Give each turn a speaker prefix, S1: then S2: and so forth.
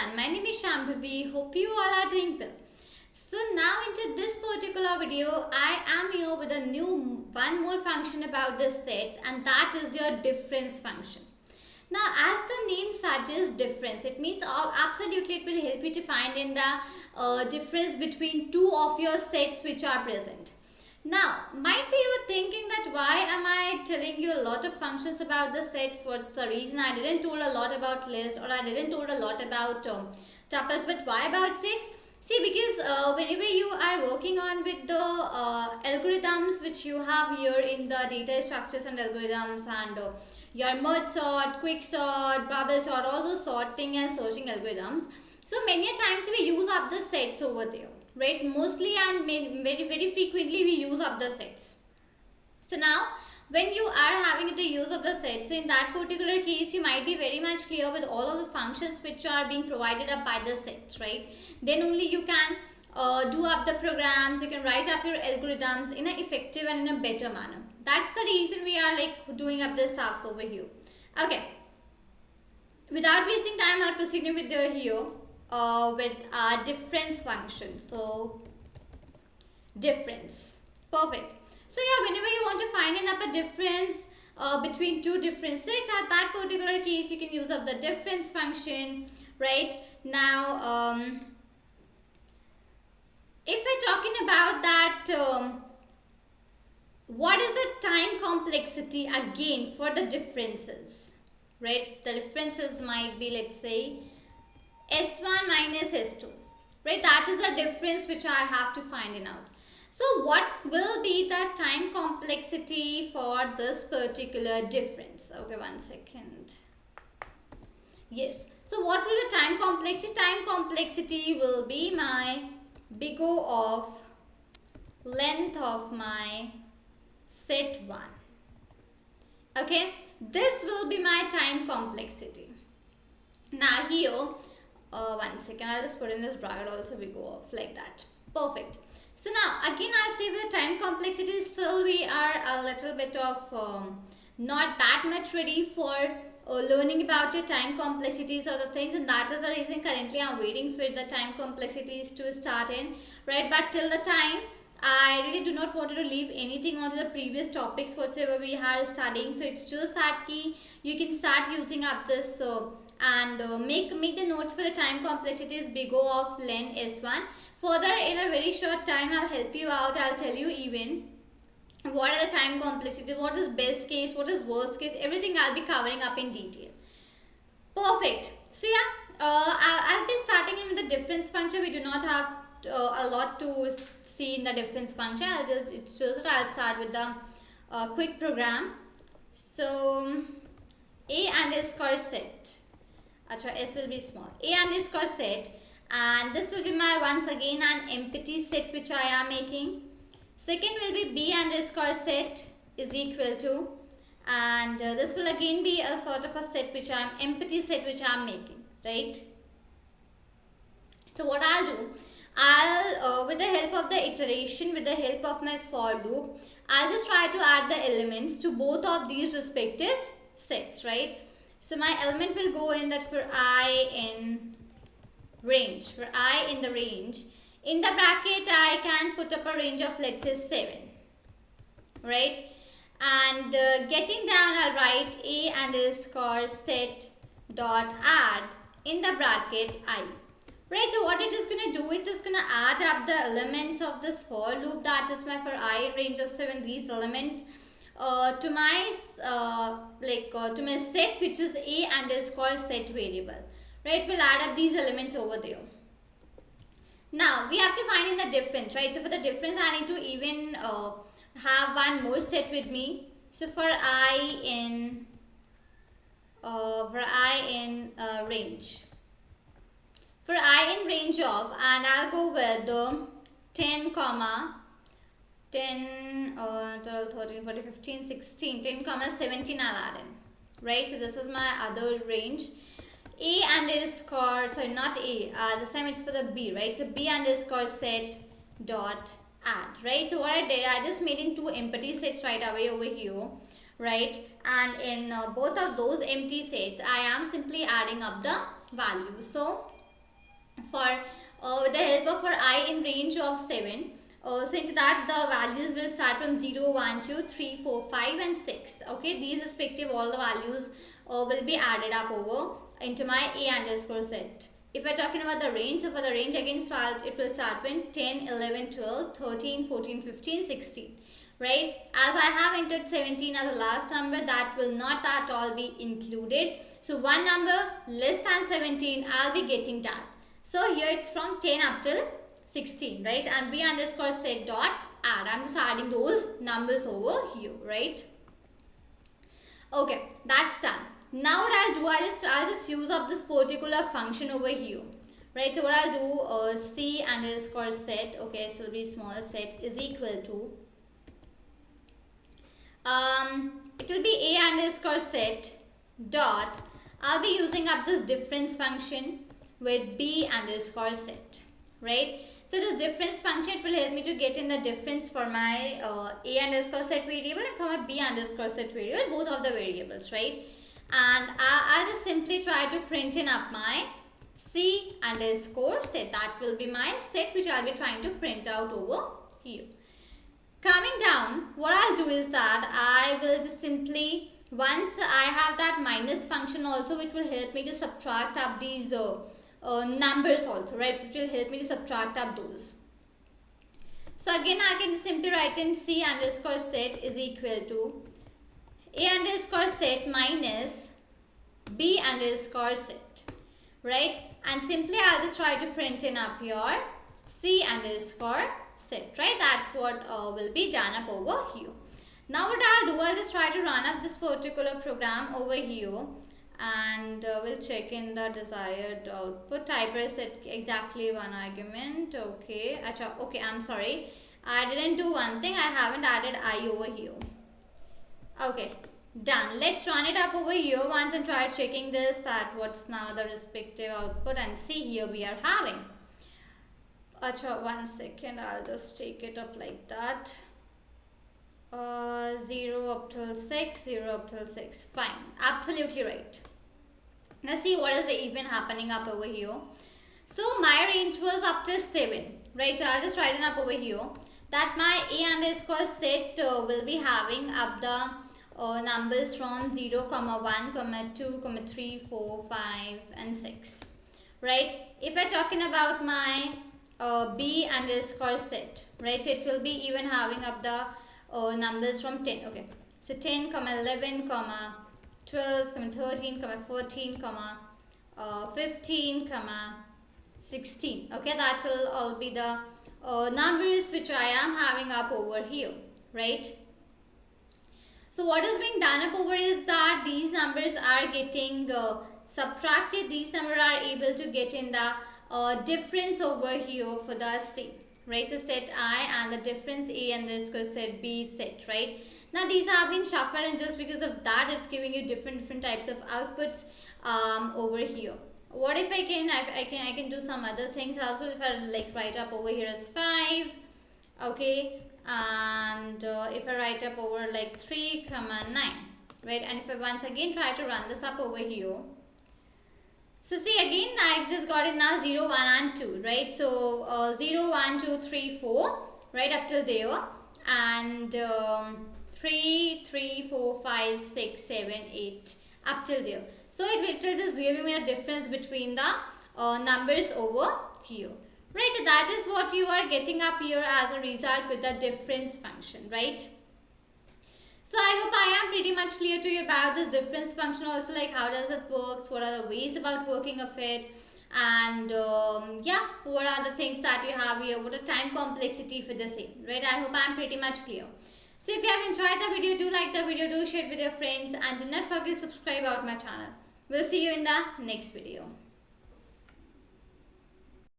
S1: everyone, my name is Shambhavi. Hope you all are doing well. So now into this particular video, I am here with a one more function about the sets, and that is your difference function. Now as the name suggests difference, it means absolutely it will help you to find in the difference between two of your sets which are present. Now, might be you're thinking that why am I telling you a lot of functions about the sets? What's the reason? I didn't told a lot about list, or I didn't told a lot about tuples, but why about sets? See, because whenever you are working on with the algorithms which you have here in the data structures and algorithms and your merge sort, quick sort, bubble sort, all those sorting and searching algorithms. So many times we use up the sets over there. Right, mostly and very frequently we use up the sets. So now when you are having the use of the sets, so in that particular case you might be very much clear with all of the functions which are being provided up by the sets, right? Then only you can do up the programs, you can write up your algorithms in an effective and in a better manner. That's the reason we are like doing up this tasks over here. Okay, without wasting time, I'll proceed with the here. With our difference function. So difference, perfect. So yeah, whenever you want to find up a difference between two different sets, at that particular case you can use up the difference function. Right now, if we're talking about that, what is the time complexity again for the differences? Right, the differences might be, let's say, S1 minus S2, right? That is the difference which I have to find it out. So what will be the time complexity for this particular difference? Okay, 1 second. Yes. So what will the time complexity? Time complexity will be my big O of length of my set 1. Okay, this will be my time complexity. Now here, 1 second, I'll just put in this bracket also, we go off like that. Perfect. So now again I'll say with the time complexity, still we are a little bit of not that much ready for learning about your time complexities or the things, and that is the reason currently I'm waiting for the time complexities to start in, right? But till the time, I really do not want to leave anything onto the previous topics whatever we are studying. So it's just that key you can start using up this and make the notes for the time complexities big O of len S1. Further, in a very short time, I'll help you out. I'll tell you even what are the time complexities, what is best case, what is worst case, everything I'll be covering up in detail. Perfect. So yeah, I'll be starting in with the difference function. We do not have a lot to see in the difference function. I'll start with the quick program. So A underscore set. S will be small. A underscore set, and this will be my once again an empty set which I am making. Second will be B underscore set is equal to, and this will again be a sort of a set which I am empty set which I am making, right? So what I'll do, I'll with the help of the iteration, with the help of my for loop, I'll just try to add the elements to both of these respective sets, right? So my element will go in that for I in range. For I in the range, in the bracket I can put up a range of, let's say, 7. Right? And getting down, I'll write A underscore set dot add in the bracket I. Right? So what it is going to do, it is going to add up the elements of this for loop, that is my for I in range of 7, these elements. To my to my set which is A underscore set variable, right? We'll add up these elements over there. Now we have to find in the difference, right? So for the difference I need to even have one more set with me. So for I in range, for I in range of, and I'll go with the 10 comma 10, 12, 13, 14, 15, 16, 10, 17 I'll add in, right? So this is my other range. A underscore, sorry, not A, this time it's for the B, right? So B underscore set dot add, right? So what I did, I just made in two empty sets right away over here, right? And in both of those empty sets, I am simply adding up the values. So for with the help of for I in range of 7. So into that the values will start from 0, 1, 2, 3, 4, 5 and 6. Okay, these respective all the values will be added up over into my A underscore set. If we're talking about the range, so for the range again it will start with 10, 11, 12, 13, 14, 15, 16. Right, as I have entered 17 as the last number, that will not at all be included. So one number less than 17 I'll be getting that. So here it's from 10 up till 16, right? And B underscore set dot add. I'm just adding those numbers over here, right? Okay, that's done. Now what I'll do, I'll just use up this particular function over here, right? So what I'll do, C underscore set, okay, so it'll be small set is equal to, it will be A underscore set dot, I'll be using up this difference function with B underscore set, right? So this difference function will help me to get in the difference for my A underscore set variable and for my B underscore set variable, both of the variables, right? And I'll just simply try to print in up my C underscore set. That will be my set which I'll be trying to print out over here. Coming down, what I'll do is that I will just simply, once I have that minus function also, which will help me to subtract up these numbers also, right, which will help me to subtract up those. So again I can simply write in C underscore set is equal to A underscore set minus B underscore set, right? And simply I'll just try to print in up your C underscore set, right? That's what will be done up over here. Now what I'll do, I'll just try to run up this particular program over here and we'll check in the desired output. I press it exactly one argument. Okay, Achha, okay, I'm sorry, I didn't do one thing, I haven't added I over here. Okay, done. Let's run it up over here once and try checking this, that what's now the respective output, and see here we are having, Achha, 1 second, I'll just take it up like that. 0 up till 6, 0 up till 6. Fine, absolutely right. Now see what is even happening up over here. So my range was up till 7, right? So I'll just write it up over here that my A underscore set will be having up the numbers from 0, 1, 2, 3, 4, 5 and 6, right? If we're talking about my B underscore set, right, so it will be even having up the numbers from 10. Okay, so 10, 11, 12, 13, 14, 15, 16. Okay, that will all be the numbers which I am having up over here, right? So what is being done up over is that these numbers are getting subtracted. These numbers are able to get in the difference over here for the C, right? So set I and the difference A and this goes set B set, right? Now these have been shuffled, and just because of that it's giving you different types of outputs over here. What if I can do some other things also. If I like write up over here as 5, okay, and if I write up over like 3, 9, right? And if I once again try to run this up over here, so see again I just got it now 0, 1 and 2, right? So 0, 1, 2, 3, 4, right, up till there, and 3, 3, 4, 5, 6, 7, 8 up till there. So it will just give me a difference between the numbers over here, right? So that is what you are getting up here as a result with the difference function, right? So I hope I am pretty much clear to you about this difference function also, like how does it work, what are the ways about working of it, and yeah, what are the things that you have here, what a time complexity for the same, right? I hope I am pretty much clear. So if you have enjoyed the video, do like the video, do share it with your friends, and do not forget to subscribe out my channel. We'll see you in the next video.